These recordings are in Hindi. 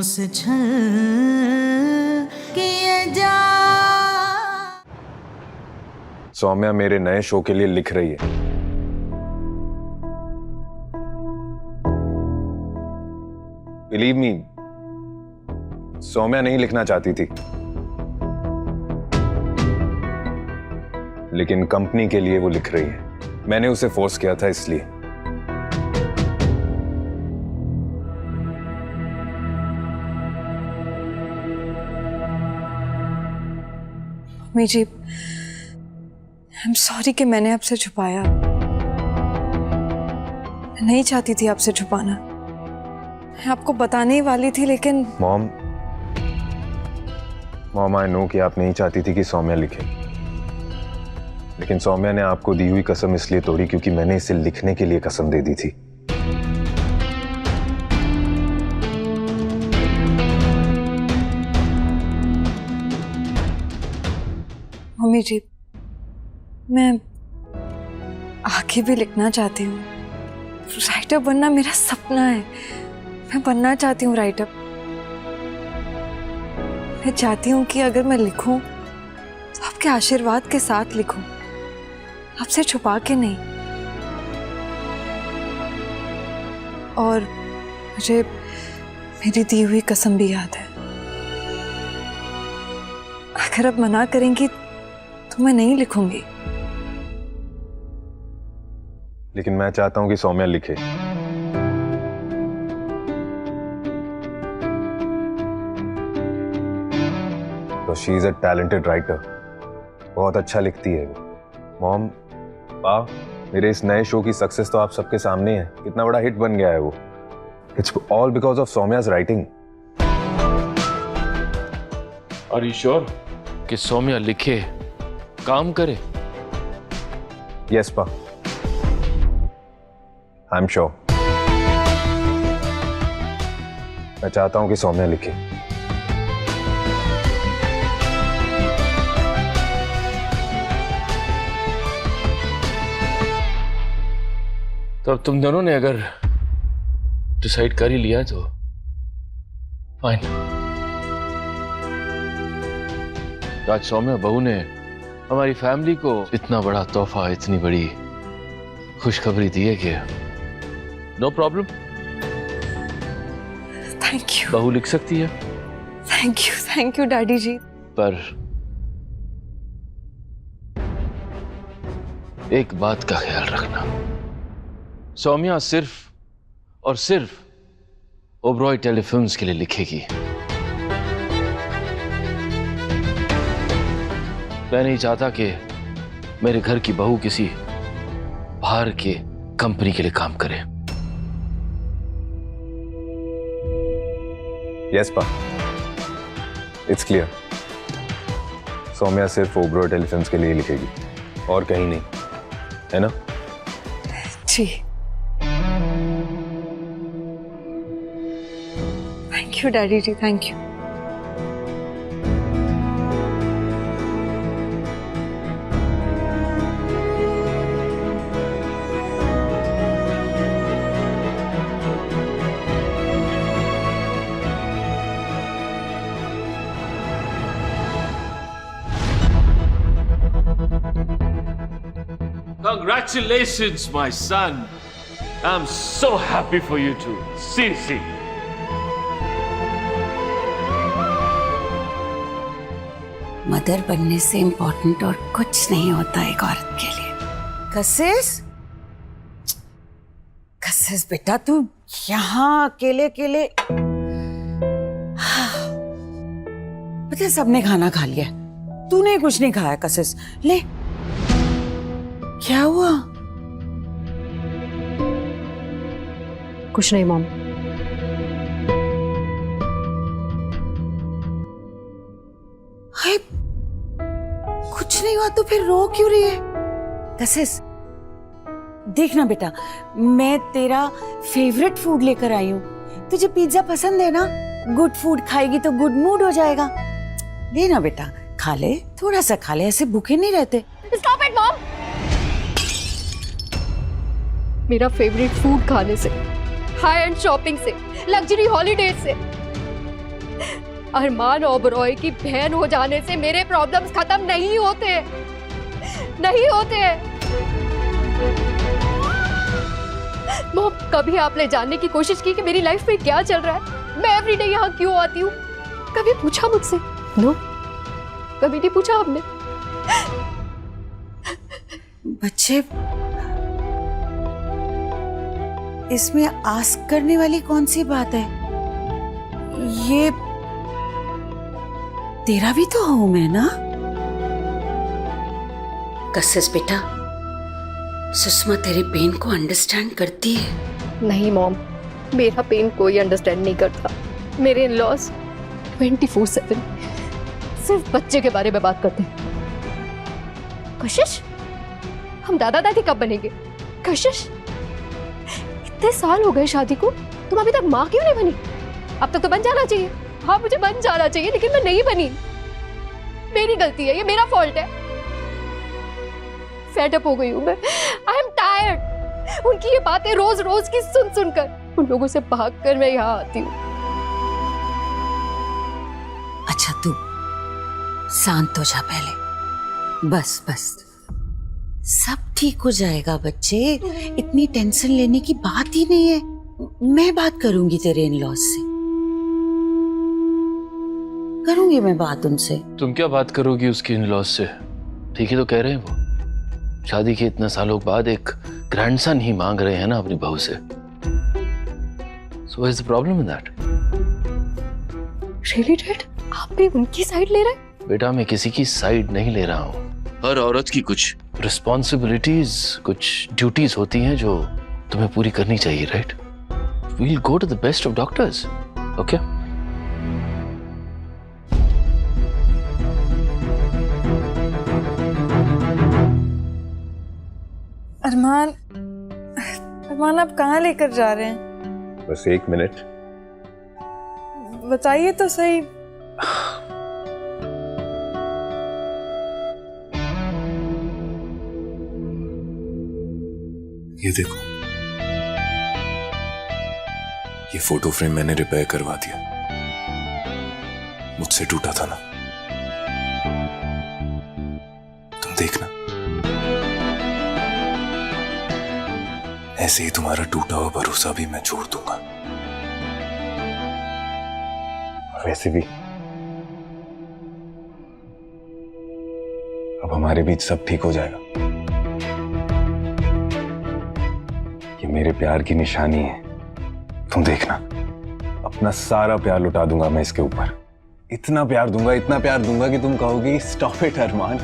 से छल किए जा। सौम्या मेरे नए शो के लिए लिख रही है। बिलीव मी, सौम्या नहीं लिखना चाहती थी, लेकिन कंपनी के लिए वो लिख रही है। मैंने उसे फोर्स किया था इसलिए। मम्मी जी, आई एम सॉरी कि मैंने आपसे छुपाया। मैं नहीं चाहती थी आपसे छुपाना, मैं आपको बताने ही वाली थी, लेकिन मॉम आई नो कि आप नहीं चाहती थी कि सौम्या लिखे, लेकिन सौम्या ने आपको दी हुई कसम इसलिए तोड़ी क्योंकि मैंने इसे लिखने के लिए कसम दे दी थी। मम्मी जी, मैं आगे भी लिखना चाहती हूँ। राइटर बनना मेरा सपना है। मैं बनना चाहती हूँ राइटर। मैं चाहती हूँ कि अगर मैं लिखूं तो आपके आशीर्वाद के साथ लिखूं, आपसे छुपा के नहीं। और मुझे मेरी दी हुई कसम भी याद है। अगर आप मना करेंगी तो मैं नहीं लिखूंगी। लेकिन मैं चाहता हूं कि सौम्या लिखे। तो she is a talented writer, बहुत अच्छा लिखती है वो। मॉम, पा, मेरे इस नए शो की सक्सेस तो आप सबके सामने है। कितना बड़ा हिट बन गया है वो। It's all because of Soumya's writing. Are you sure कि सौम्या लिखे, काम करे? यस पा, आई एम श्योर। मैं चाहता हूं कि सौम्या लिखे। तो अब तुम दोनों ने अगर डिसाइड कर ही लिया तो फाइन। आज सौम्या बहू ने हमारी फैमिली को इतना बड़ा तोहफा, इतनी बड़ी खुशखबरी दी है कि नो प्रॉब्लम, थैंक यू। बहू लिख सकती है। थैंक यू डैडी जी। पर एक बात का ख्याल रखना, सौम्या सिर्फ और सिर्फ ओबरॉय टेलीफिल्म्स के लिए लिखेगी। मैं नहीं चाहता कि मेरे घर की बहू किसी बाहर के कंपनी के लिए काम करे। यस पा, इट्स क्लियर। सौम्या सिर्फ ओबरॉय टेलीफिल्म्स के लिए लिखेगी और कहीं नहीं, है ना? जी, thank you daddy ji, thank you. Congratulations, my son. I'm so happy for you too. See. Mother बनने से इम्पोर्टेंट और कुछ नहीं होता एक औरत के लिए। कशिश बेटा, तू यहाँ अकेले पता है सबने खाना खा लिया, तूने कुछ नहीं खाया। कशिश ले, क्या हुआ? कुछ नहीं मॉम। हाय, कुछ नहीं हुआ तो फिर रो क्यों रही है? कशिश देखना बेटा, मैं तेरा फेवरेट फूड लेकर आई हूँ। तुझे पिज्जा पसंद है ना? गुड फूड खाएगी तो गुड मूड हो जाएगा। ले ना बेटा, खा ले, थोड़ा सा खा ले, ऐसे भूखे नहीं रहते। Stop it mom. मेरा फेवरेट फूड खाने से, हाई एंड शॉपिंग से, लग्जरी हॉलीडेज से अरमान ओबरॉय की बहन हो जाने से मेरे प्रॉब्लम्स खत्म नहीं होते, नहीं होते। मॉम, कभी आपने जानने की कोशिश की कि मेरी लाइफ में क्या चल रहा है? मैं एवरीडे यहाँ क्यों आती हूँ? कभी पूछा मुझसे? नो, कभी नहीं पूछा आपने। बच्चे, इसमें आस्क करने वाली कौन सी बात है? ये तेरा भी तो होम है ना? कशिश बेटा, सुषमा तेरे पेन को अंडरस्टैंड करती है। नहीं मॉम, मेरा पेन कोई अंडरस्टैंड नहीं करता। मेरे इन-लॉज 24/7 सिर्फ बच्चे के बारे में बात करते हैं। कशिश, हम दादा दादी कब बनेंगे? कशिश, इतने साल हो गए शादी को, तुम अभी तक माँ क्यों नहीं बनी? अब तक तो बन जाना चाहिए। हाँ, मुझे बन जाना चाहिए, लेकिन मैं नहीं बनी। मेरी गलती है, ये मेरा फॉल्ट है। फेड अप हो गई हूँ मैं। आई एम टायर्ड उनकी ये बातें रोज रोज की सुन सुनकर। उन लोगों से भागकर मैं यहाँ आती हूँ। अच्छा तू शांत हो जा पहले। बस बस, सब ठीक हो जाएगा बच्चे, इतनी टेंशन लेने की बात ही नहीं है। मैं बात करूंगी तेरे इन-लॉज से, करूंगी मैं बात उनसे। तुम क्या बात करोगी उसके इन-लॉज से? ठीक ही तो कह रहे हैं वो, शादी के इतने सालों बाद एक ग्रैंडसन ही मांग रहे हैं ना अपनी बहू से। So what is the problem in that? Really, Dad? आप भी उनकी साइड ले रहे हैं? बेटा, मैं किसी की साइड नहीं ले रहा हूँ। हर औरत की कुछ रिस्पॉन्सिबिलिटीज, कुछ ड्यूटीज होती हैं जो तुम्हें पूरी करनी चाहिए, right? We'll go to the best of doctors, okay? अरमान, अरमान आप कहाँ लेकर जा रहे हैं? बस 1 मिनट। बताइए तो सही। ये देखो, ये फोटो फ्रेम मैंने रिपेयर करवा दिया, मुझसे टूटा था ना। तुम देखना, ऐसे ही तुम्हारा टूटा हुआ भरोसा भी मैं छोड़ दूंगा। वैसे भी अब हमारे बीच सब ठीक हो जाएगा। ये मेरे प्यार की निशानी है। तुम देखना, अपना सारा प्यार लुटा दूंगा मैं इसके ऊपर। इतना प्यार दूंगा कि तुम कहोगी stop it Armaan.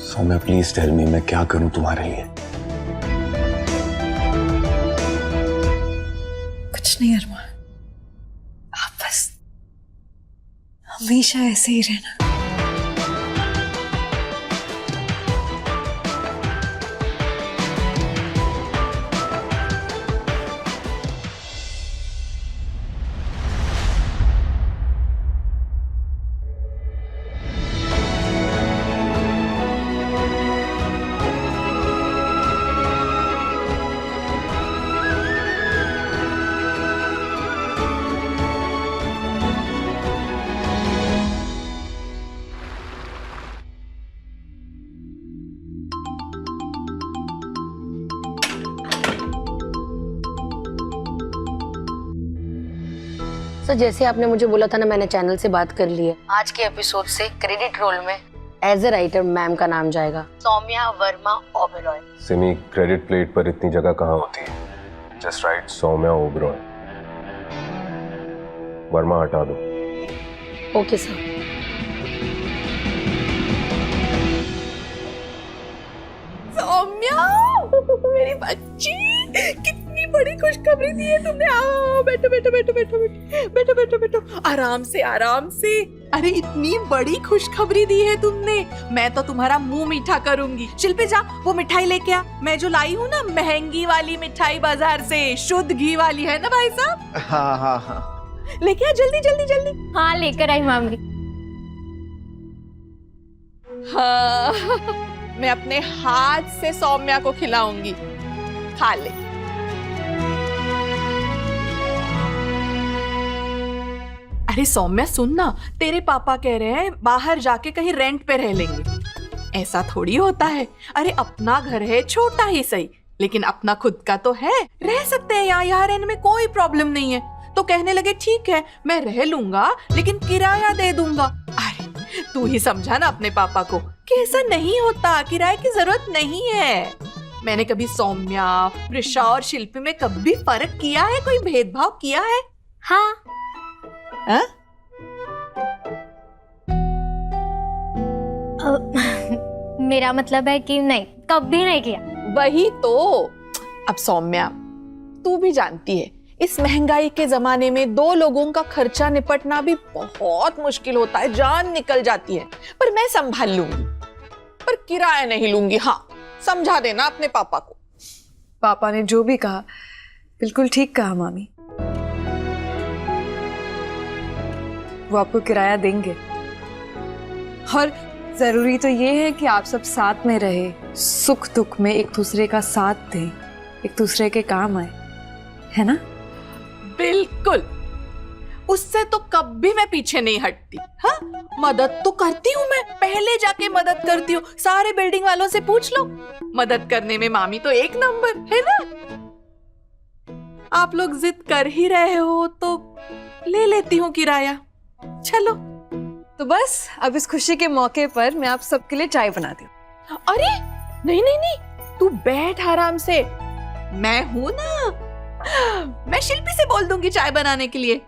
Soumya, please tell me, मैं क्या करूं तुम्हारे लिए? कुछ नहीं अरमान, आप बस हमेशा ऐसे ही रहना। तो जैसे आपने मुझे बोला था ना, मैंने चैनल से बात कर ली है। आज के एपिसोड से क्रेडिट रोल में एज ए राइटर मैम का नाम जाएगा, सौम्या वर्मा ओबेरॉय। सिमी, क्रेडिट प्लेट पर इतनी जगह कहाँ होती है? Just write Soumya Oberoi. वर्मा हटा दो। Okay sir. सौम्या, मेरी बच्ची, कितनी बड़ी खुशखबरी दी है तुमने। आओ, बैठो बैठो बैठो बैठो बैठो बैठो बैठो, आराम से आराम से। अरे इतनी बड़ी खुशखबरी दी है तुमने, मैं तो तुम्हारा मुंह मीठा करूंगी। शिल्पी जा, वो मिठाई लेके आ। मैं जो लाई हूँ ना, महंगी वाली मिठाई बाजार से, शुद्ध घी वाली, है ना भाई साहब? हाँ हाँ हाँ, लेके आ, जल्दी जल्दी जल्दी। हाँ, लेकर आई मामी। हाँ, मैं अपने हाथ से सौम्या को खिलाऊंगी, खा ले। अरे सौम्या सुन ना, तेरे पापा कह रहे हैं बाहर जाके कहीं रेंट पे रह लेंगे। ऐसा थोड़ी होता है। अरे अपना घर है, छोटा ही सही, लेकिन अपना खुद का तो है, रह सकते हैं यहाँ रहने में कोई प्रॉब्लम नहीं है। तो कहने लगे ठीक है मैं रह लूंगा लेकिन किराया दे दूंगा। अरे तू ही समझा ना अपने पापा को कि ऐसा नहीं होता, किराए की जरूरत नहीं है। मैंने कभी सौम्या, प्रिशा और शिल्पी में कभी फर्क किया है, कोई भेदभाव किया है? हाँ। हा? मेरा मतलब है कि नहीं, कभी नहीं किया। वही तो। अब सौम्या तू भी जानती है इस महंगाई के जमाने में 2 लोगों का खर्चा निपटना भी बहुत मुश्किल होता है, जान निकल जाती है। पर मैं संभाल लूंगी, पर किराया नहीं लूंगी। हाँ समझा देना अपने पापा को। पापा ने जो भी कहा बिल्कुल ठीक कहा मामी। वो आपको किराया देंगे, और जरूरी तो ये है कि आप सब साथ में रहे, सुख दुख में एक दूसरे का साथ दें, एक दूसरे के काम आए, है ना? बिल्कुल, उससे तो कभी मैं पीछे नहीं हटती। हाँ मदद तो करती हूँ, मैं पहले जाके मदद करती हूँ। सारे बिल्डिंग वालों से पूछ लो, मदद करने में मामी तो 1 नंबर है ना। आप लोग जिद कर ही रहे हो तो ले लेती हूँ किराया। चलो तो बस अब इस खुशी के मौके पर मैं आप सबके लिए चाय बनाती हूँ। अरे नहीं नहीं नहीं, तू बैठ आराम से, मैं हूं ना। मैं शिल्पी से बोल दूंगी चाय बनाने के लिए।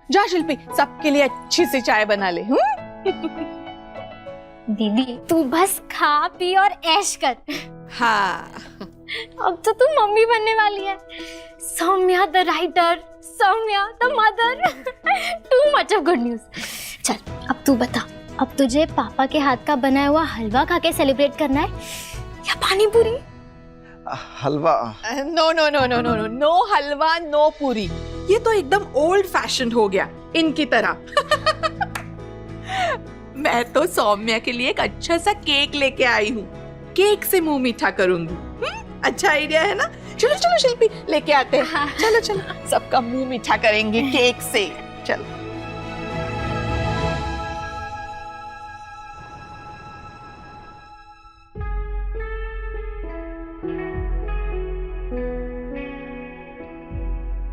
जा शिल्पी, सबके लिए अच्छी सी चाय बना ले। दीदी तू बस खा पी और ऐश कर। हाँ अब तो तू मम्मी बनने वाली है। Saumya the writer, Saumya the mother. Too much of good news. चल अब तू बता, अब तुझे पापा के हाथ का बनाया हुआ हलवा खा के सेलिब्रेट करना है या pani puri? Halwa? No no no no no no, no halwa no puri. ये तो एकदम ओल्ड फैशन हो गया इनकी तरह। मैं तो सौम्या के लिए एक अच्छा सा केक लेके आई हूँ, केक से मुंह मीठा करूंगी। अच्छा आइडिया है ना? चलो चलो शिल्पी लेके आते हैं। हाँ। चलो चलो सबका मुंह मीठा करेंगे केक से। चलो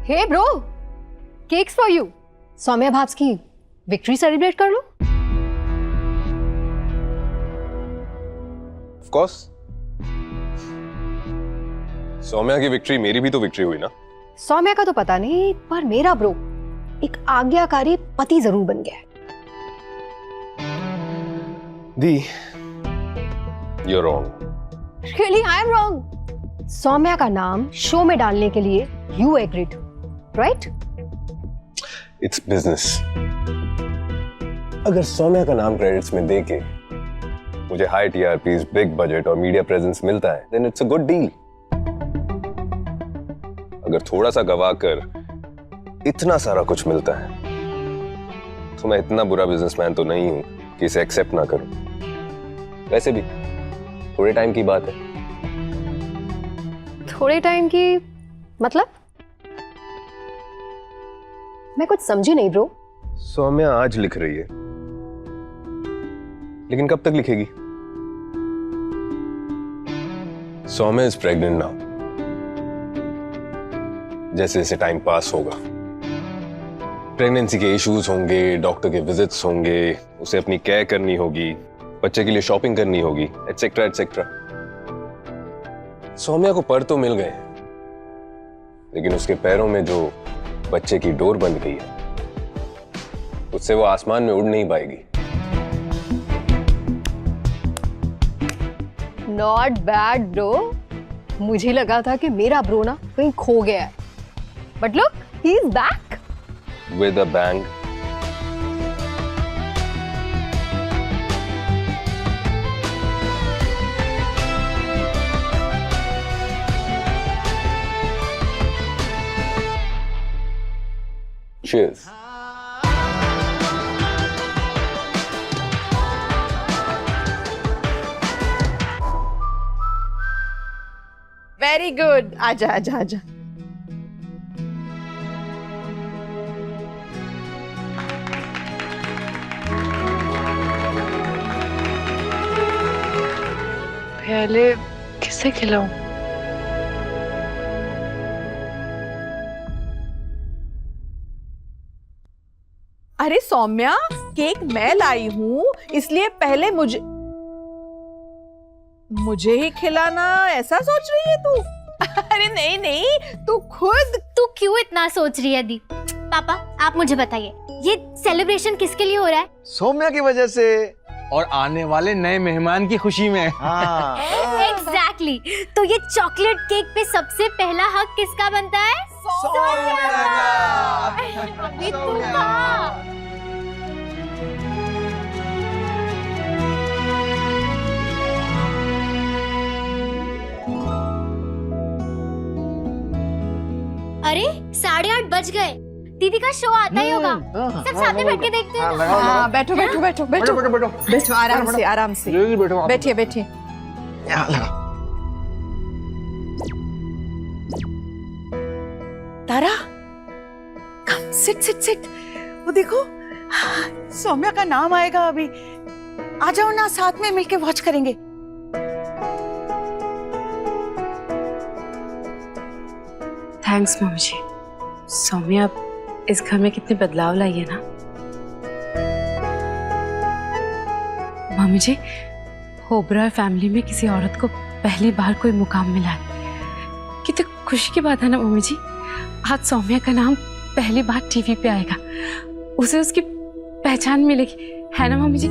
hey bro, cakes for you. Saumya Bhabs की विक्ट्री सेलिब्रेट कर लो। ऑफ कोर्स, सौम्या की विक्ट्री मेरी भी तो विक्ट्री हुई ना। सौम्या का तो पता नहीं, पर मेरा ब्रो एक आज्ञाकारी पति जरूर बन गया है। दी, you're wrong. Really, I am wrong. Saumya का नाम शो में डालने के लिए you agreed, right? It's business. अगर सौम्या का नाम क्रेडिट्स में देके मुझे हाई TRPs, बिग बजट और मीडिया प्रेजेंस मिलता है, then it's a good deal. अगर थोड़ा सा गवा कर इतना सारा कुछ मिलता है, तो मैं इतना बुरा बिजनेसमैन तो नहीं हूं कि इसे एक्सेप्ट ना करूं। वैसे भी थोड़े टाइम की बात है। थोड़े टाइम की मतलब? मैं कुछ समझी नहीं ब्रो। सौम्या आज लिख रही है, लेकिन कब तक लिखेगी? Saumya is pregnant now. जैसे जैसे टाइम पास होगा, प्रेगनेंसी के इश्यूज होंगे, डॉक्टर के विजिट्स होंगे, उसे अपनी केयर करनी होगी, बच्चे के लिए शॉपिंग करनी होगी, एटसेट्रा एटसेट्रा। सौम्या को पर तो मिल गए, लेकिन उसके पैरों में जो बच्चे की डोर बंध गई है, उससे वो आसमान में उड़ नहीं पाएगी। Not bad bro. मुझे लगा था कि मेरा ब्रो ना कहीं खो गया है, but look, he is back with a bang. Cheers. Very good. आजा आजा आजा। पहले किसे खिलाऊं? अरे सौम्या, केक मैं लाई हूँ, इसलिए पहले मुझे ही खिलाना, ऐसा सोच रही है तू? अरे नहीं नहीं, तू क्यों इतना सोच रही है दी? पापा आप मुझे बताइए, ये सेलिब्रेशन किसके लिए हो रहा है? सौम्या की वजह से। और आने वाले नए मेहमान की खुशी में। हाँ। एग्जैक्टली। तो ये चॉकलेट केक पे सबसे पहला हक किसका बनता है? सौम्या का। अभी तू खा। अरे 8:30 बज गए, दीदी का शो आता ही होगा, सब साथ में बैठ के देखते हैं ना। हाँ, बैठो बैठो बैठो बैठो बैठो, आराम से बैठिए बैठिए। यहाँ लगा। तारा, कम सिट सिट सिट। वो देखो, सौम्या का नाम आएगा अभी। आ जाओ ना, साथ में मिलके वॉच करेंगे। थैंक्स मम्मी जी। सौम्या इस घर में कितने बदलाव लाई है ना। मम्मी जी, ओबराय फैमिली में किसी औरत को पहली बार कोई मुकाम मिला है, कितनी खुशी की बात है ना मम्मी जी। आज सौम्या का नाम पहली बार टीवी पे आएगा, उसे उसकी पहचान मिलेगी, है ना मम्मी जी?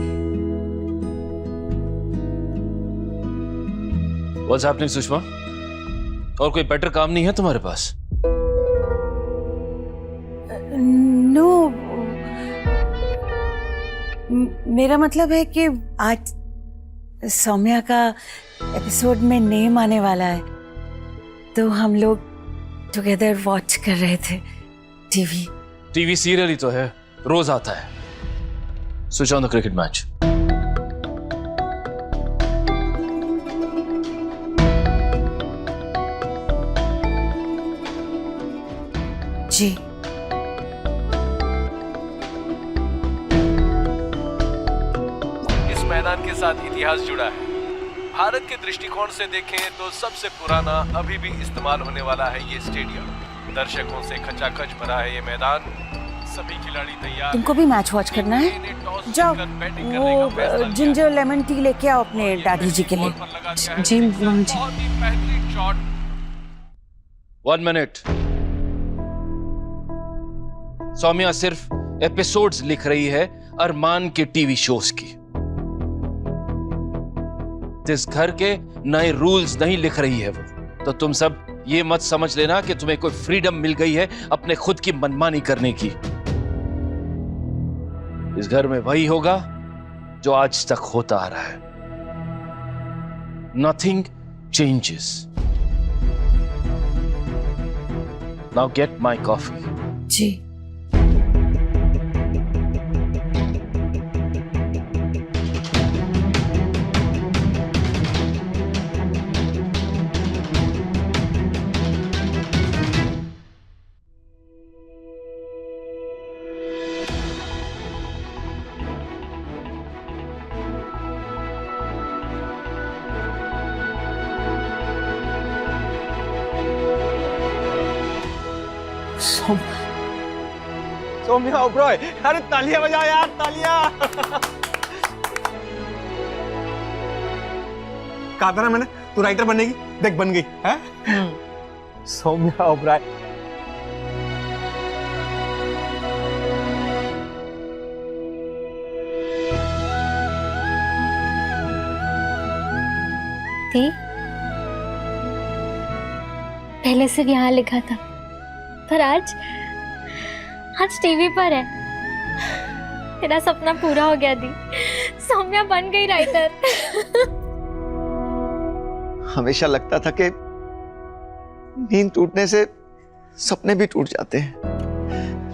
What's happening, Sushma? और कोई बेटर काम नहीं है तुम्हारे पास? नो, मेरा मतलब है कि आज सौम्या का एपिसोड में नेम आने वाला है, तो हम लोग टुगेदर वॉच कर रहे थे टीवी सीरियल ही तो है, रोज आता है। Switch on the cricket match. जी। इस मैदान के साथ इतिहास जुड़ा है। भारत के दृष्टिकोण से देखें तो सबसे पुराना अभी भी इस्तेमाल होने वाला है ये स्टेडियम। दर्शकों से खचाखच भरा है ये मैदान। सभी खिलाड़ी तैयार। तुमको भी मैच वॉच करना है? जाओ, वो जिंजर लेमन टी लेके आओ अपने दादी जी के लिए। जी मम्मी जी। 1 मिनट। सौम्या सिर्फ एपिसोड्स लिख रही है अरमान के टीवी शोज की। इस घर के नए रूल्स नहीं लिख रही है वो। तो तुम सब ये मत समझ लेना कि तुम्हें कोई फ्रीडम मिल गई है अपने खुद की मनमानी करने की। इस घर में वही होगा जो आज तक होता आ रहा है। Nothing changes. Now get my coffee. जी। सौम्या ओबराय, अरे तालियां बजाओ यार, तालियां। कहा था ना मैंने, तू राइटर बनेगी, देख बन गई है। सौम्या ओबराय। पहले से यहाँ लिखा था, पर आज टीवी पर है। तेरा सपना पूरा हो गया दी, सौम्या बन गई राइटर। हमेशा लगता था कि नींद टूटने से सपने भी टूट जाते हैं,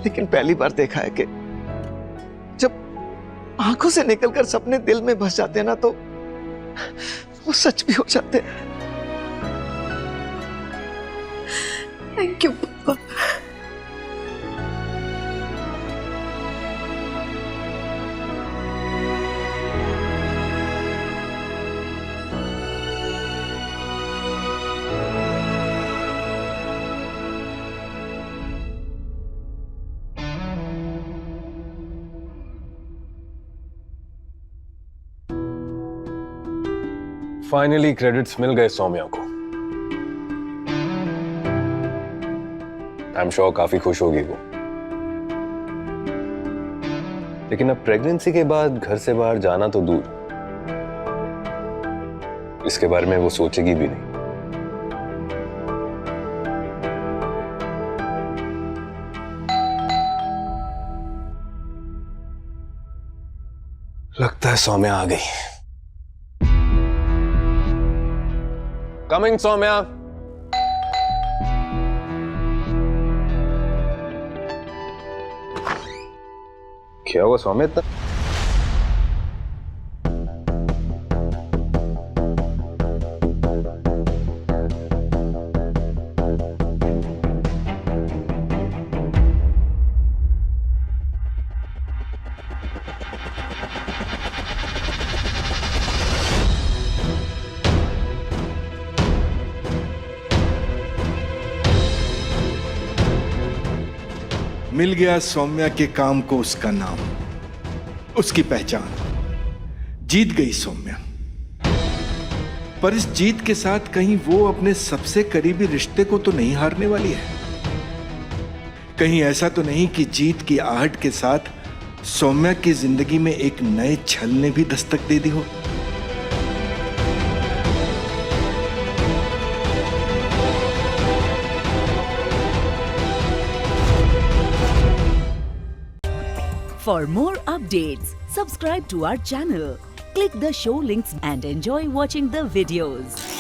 लेकिन पहली बार देखा है कि जब आंखों से निकलकर सपने दिल में बस जाते हैं ना, तो वो सच भी हो जाते हैं। थैंक यू पापा। फाइनली क्रेडिट्स मिल गए सौम्या को। आई एम श्योर काफी खुश होगी वो। लेकिन अब प्रेगनेंसी के बाद घर से बाहर जाना तो दूर, इसके बारे में वो सोचेगी भी नहीं। लगता है सौम्या आ गई। कमिंग सौम्या। क्या हुआ सौम्या इतना? मिल गया सौम्या के काम को उसका नाम, उसकी पहचान। जीत गई सौम्या, पर इस जीत के साथ कहीं वो अपने सबसे करीबी रिश्ते को तो नहीं हारने वाली है। कहीं ऐसा तो नहीं कि जीत की आहट के साथ सौम्या की जिंदगी में एक नए छल ने भी दस्तक दे दी हो। For more updates, subscribe to our channel, click the show links and enjoy watching the videos.